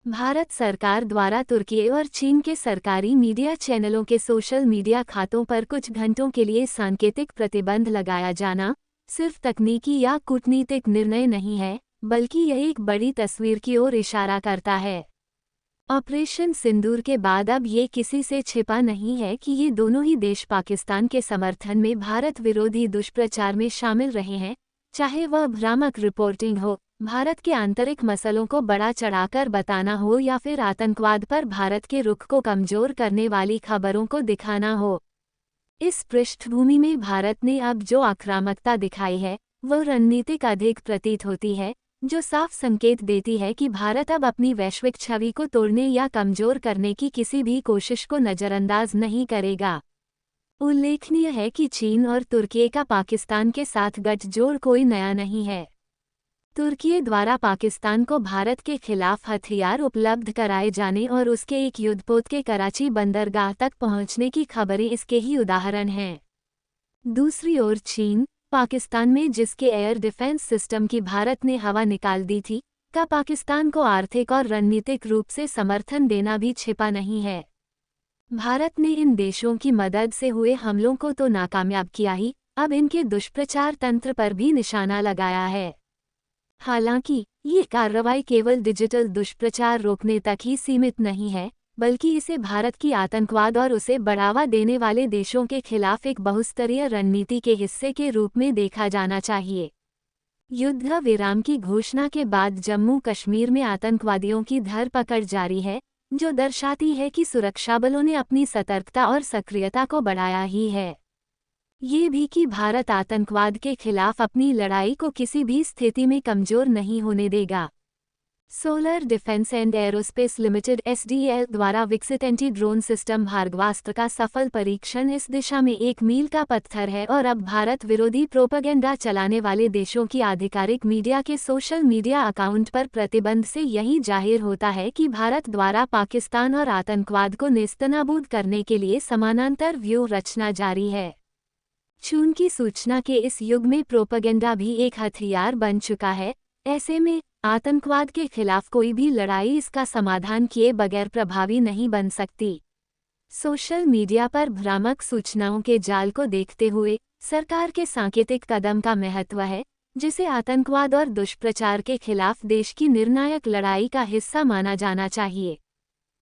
भारत सरकार द्वारा तुर्की और चीन के सरकारी मीडिया चैनलों के सोशल मीडिया खातों पर कुछ घंटों के लिए सांकेतिक प्रतिबंध लगाया जाना सिर्फ तकनीकी या कूटनीतिक निर्णय नहीं है, बल्कि यह एक बड़ी तस्वीर की ओर इशारा करता है। ऑपरेशन सिंदूर के बाद अब ये किसी से छिपा नहीं है कि ये दोनों ही देश पाकिस्तान के समर्थन में भारत विरोधी दुष्प्रचार में शामिल रहे हैं, चाहे वह भ्रामक रिपोर्टिंग हो, भारत के आंतरिक मसलों को बड़ा चढ़ाकर बताना हो या फिर आतंकवाद पर भारत के रुख को कमजोर करने वाली खबरों को दिखाना हो। इस पृष्ठभूमि में भारत ने अब जो आक्रामकता दिखाई है वह रणनीतिक अधिक प्रतीत होती है, जो साफ संकेत देती है कि भारत अब अपनी वैश्विक छवि को तोड़ने या कमजोर करने की किसी भी कोशिश को नजरअंदाज नहीं करेगा। उल्लेखनीय है कि चीन और तुर्की का पाकिस्तान के साथ गठजोड़ कोई नया नहीं है। तुर्की द्वारा पाकिस्तान को भारत के खिलाफ हथियार उपलब्ध कराए जाने और उसके एक युद्धपोत के कराची बंदरगाह तक पहुंचने की खबरें इसके ही उदाहरण हैं। दूसरी ओर चीन, पाकिस्तान में जिसके एयर डिफेंस सिस्टम की भारत ने हवा निकाल दी थी, का पाकिस्तान को आर्थिक और रणनीतिक रूप से समर्थन देना भी छिपा नहीं है। भारत ने इन देशों की मदद से हुए हमलों को तो नाकामयाब किया ही, अब इनके दुष्प्रचार तंत्र पर भी निशाना लगाया है। हालांकि ये कार्रवाई केवल डिजिटल दुष्प्रचार रोकने तक ही सीमित नहीं है, बल्कि इसे भारत की आतंकवाद और उसे बढ़ावा देने वाले देशों के खिलाफ एक बहुस्तरीय रणनीति के हिस्से के रूप में देखा जाना चाहिए। युद्ध विराम की घोषणा के बाद जम्मू कश्मीर में आतंकवादियों की धरपकड़ जारी है, जो दर्शाती है कि सुरक्षाबलों ने अपनी सतर्कता और सक्रियता को बढ़ाया ही है। ये भी कि भारत आतंकवाद के खिलाफ अपनी लड़ाई को किसी भी स्थिति में कमजोर नहीं होने देगा। Solar defence and aerospace limited (SDL) द्वारा विकसित एंटी ड्रोन सिस्टम भार्गवास्त्र का सफल परीक्षण इस दिशा में एक मील का पत्थर है और अब भारत विरोधी प्रोपेगेंडा चलाने वाले देशों की आधिकारिक मीडिया के सोशल मीडिया अकाउंट पर प्रतिबंध से यही जाहिर होता है कि भारत द्वारा पाकिस्तान और आतंकवाद को नेस्तनाबूद करने के लिए समानांतर व्यूह रचना जारी है। चूंकि सूचना के इस युग में प्रोपेगेंडा भी एक हथियार बन चुका है, ऐसे में आतंकवाद के खिलाफ कोई भी लड़ाई इसका समाधान किए बगैर प्रभावी नहीं बन सकती। सोशल मीडिया पर भ्रामक सूचनाओं के जाल को देखते हुए सरकार के सांकेतिक कदम का महत्व है, जिसे आतंकवाद और दुष्प्रचार के खिलाफ देश की निर्णायक लड़ाई का हिस्सा माना जाना चाहिए।